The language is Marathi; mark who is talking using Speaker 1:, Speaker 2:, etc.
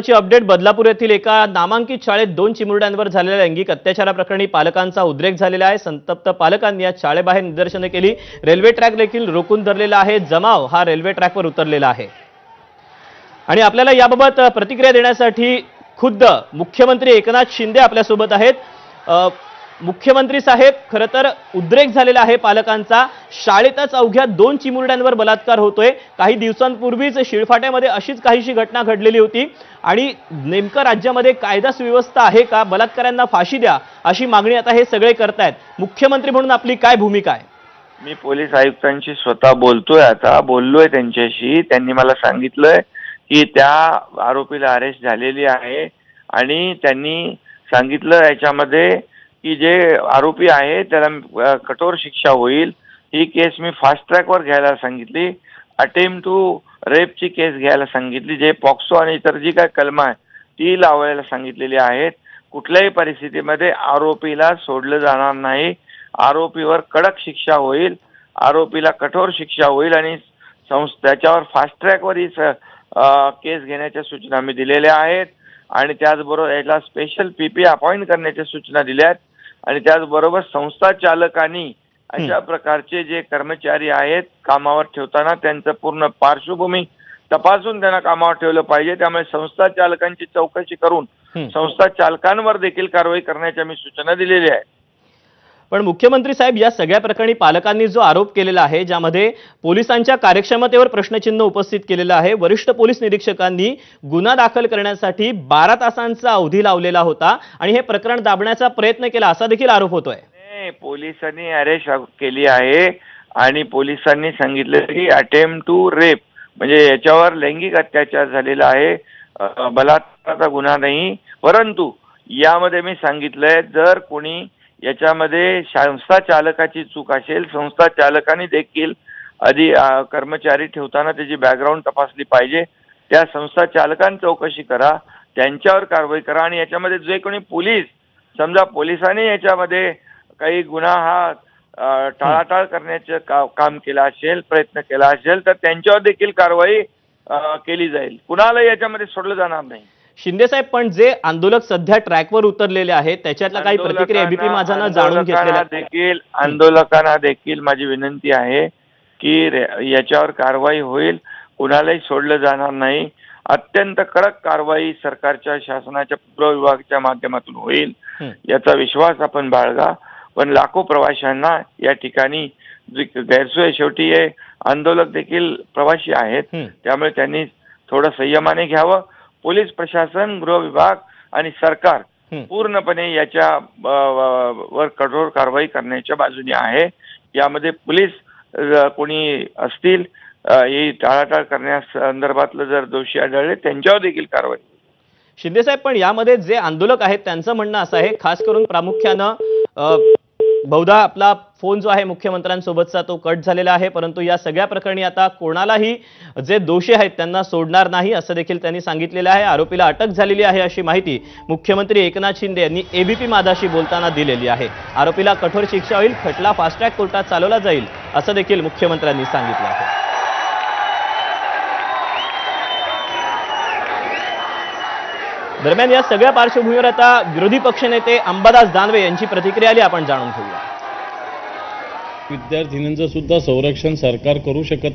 Speaker 1: ची अपडेट बदलापूर येथील एका नामांकित शाळेत 2 चिमुरड्यांवर झालेल्या लैंगिक अत्याचाराप्रकरणी पालकांचा उद्रेक झालेला आहे। संतप्त पालकांनी या शाळेबाहेर निदर्शने केली। रेल्वे ट्रॅक देखील रोखून धरलेला आहे। जमाव हा रेल्वे ट्रॅकवर उतरलेला आहे। आणि आपल्याला याबाबत प्रतिक्रिया देण्यासाठी खुद्द मुख्यमंत्री एकनाथ शिंदे आपल्या सोबत आहेत। मुख्यमंत्री साहेब, खरं तर उद्रेक झालेला आहे पालकांचा। शाळेतच अवघ्या 2 चिमुरड्यांवर बलात्कार होतोय। काही दिवसांपूर्वीच शिळफाट्यामध्ये अशीच काहीशी घटना घडलेली होती आणि नेमकं राज्यामध्ये कायदा सुव्यवस्था आहे का? बलात्काऱ्यांना फाशी द्या अशी मागणी आता हे सगळे करतायत। मुख्यमंत्री म्हणून आपली काय भूमिका आहे?
Speaker 2: मी पोलीस आयुक्तांशी स्वतः बोलतोय, आता बोललोय त्यांच्याशी। त्यांनी मला सांगितलंय की त्या आरोपीला अरेस्ट झालेली आहे आणि त्यांनी सांगितलं याच्यामध्ये की जे आरोपी आहे त्याला कठोर शिक्षा होईल। ही केस मी फास्ट ट्रॅकवर घ्यायला सांगितली। अटेम्प्ट टू रेपची केस घ्यायला सांगितली। जे पॉक्सो आणि इतर जी काय कलम आहे ती लावायला सांगितलेली आहेत। कुठल्याही परिस्थितीमध्ये आरोपीला सोडलं जाणार नाही। आरोपीवर कडक शिक्षा होईल, आरोपीला कठोर शिक्षा होईल आणि त्याच्यावर फास्ट ट्रॅकवर ही केस घेण्याच्या सूचना मी दिलेल्या आहेत। आणि त्याचबरोबर याला स्पेशल पीपी अपॉइंट करण्याच्या सूचना दिल्या आहेत। आणि त्याचबरोबर संस्था चालकांनी अशा प्रकारचे जे कर्मचारी आहेत कामावर ठेवताना त्यांचं पूर्ण पार्श्वभूमी तपासून त्यांना कामावर ठेवलं पाहिजे। त्यामुळे संस्था चालकांची चौकशी करून संस्था चालकांवर देखील कारवाई करण्याच्या मी सूचना दिलेल्या आहेत।
Speaker 1: पण मुख्यमंत्री साहेब, या सगळ्या प्रकरणी पालकांनी जो आरोप केलेला आहे, ज्यामध्ये पोलिसांच्या कार्यक्षमतेवर प्रश्नचिन्ह उपस्थित केलेलं आहे। वरिष्ठ पोलीस निरीक्षकांनी गुन्हा दाखल करण्यासाठी 12 तासांचा अवधी लावलेला होता आणि हे प्रकरण दाबण्याचा प्रयत्न केला असा देखील आरोप होतोय।
Speaker 2: पोलिसांनी अरेस्ट केली आहे आणि पोलिसांनी सांगितलं की अटेम्प्ट टू रेप म्हणजे याच्यावर लैंगिक अत्याचार झालेला आहे, बलात्काराचा गुन्हा नाही। परंतु यामध्ये मी सांगितलंय जर कोणी याच्यामध्ये संस्था चालकाची चूक असेल, संस्था चालकांनी देखील आधी कर्मचारी ठेवताना त्याची बॅकग्राऊंड तपासली पाहिजे। त्या संस्था चालकांची चौकशी करा, त्यांच्यावर कारवाई करा। आणि याच्यामध्ये जे कोणी पोलीस समजा पोलिसांनी याच्यामध्ये काही गुन्हा हा टाळाटाळ करण्याचं काम केलं असेल, प्रयत्न केला असेल तर त्यांच्यावर देखील कारवाई केली जाईल। कुणाला याच्यामध्ये सोडलं जाणार नाही।
Speaker 1: शिंदे साहेब, पण जे आंदोलक सध्या ट्रॅकवर उतरलेले आहेत त्याच्यातला काही प्रतिक्रिया एबीपी माझानं जाणून घेतलेल्या
Speaker 2: आंदोलकांना देखील माझी विनंती आहे की याच्यावर कारवाई होईल, कुणालाही सोडलं जाणार नाही। अत्यंत कडक कारवाई सरकारच्या शासनाच्या पूर्व विभागाच्या माध्यमातून होईल याचा विश्वास आपण बाळगा। पण लाखो प्रवाशांना या ठिकाणी गैरसोय, शेवटी हे आंदोलक देखील प्रवासी आहेत, त्यामुळे त्यांनी थोडं संयमाने घ्यावं। पोलीस प्रशासन, गृह विभाग आणि सरकार पूर्णपणे याच्या वर कठोर कारवाई करण्याच्या बाजूने आहे। यामध्ये पोलीस कोणी असतील ही टाळाटाळ करण्यासंदर्भातलं जर दोषी आढळले त्यांच्यावर देखील कारवाई।
Speaker 1: शिंदे साहेब, पण यामध्ये जे आंदोलक आहेत त्यांचं म्हणणं असं आहे, खास करून प्रामुख्यानं बहुधा आपला फोन जो आहे मुख्यमंत्र्यांसोबतचा तो कट झालेला आहे, परंतु या सगळ्या प्रकरणी आता कोणालाही जे दोषी आहेत त्यांना सोडणार नाही असं देखील त्यांनी सांगितलेलं आहे। आरोपीला अटक झालेली आहे अशी माहिती मुख्यमंत्री एकनाथ शिंदे यांनी एबीपी माझाशी बोलताना दिलेली आहे। आरोपीला कठोर शिक्षा होईल, खटला फास्ट ट्रॅक कोर्टात चालवला जाईल असं देखील मुख्यमंत्र्यांनी सांगितलं आहे। दरम्यान या सगळ्या पार्श्वभूमीवर आता विरोधी पक्षनेते अंबादास दानवे यांची प्रतिक्रिया आली, आपण जाणून घेऊया।
Speaker 3: विद्यार्थिनींचं सुद्धा संरक्षण सरकार करू शकत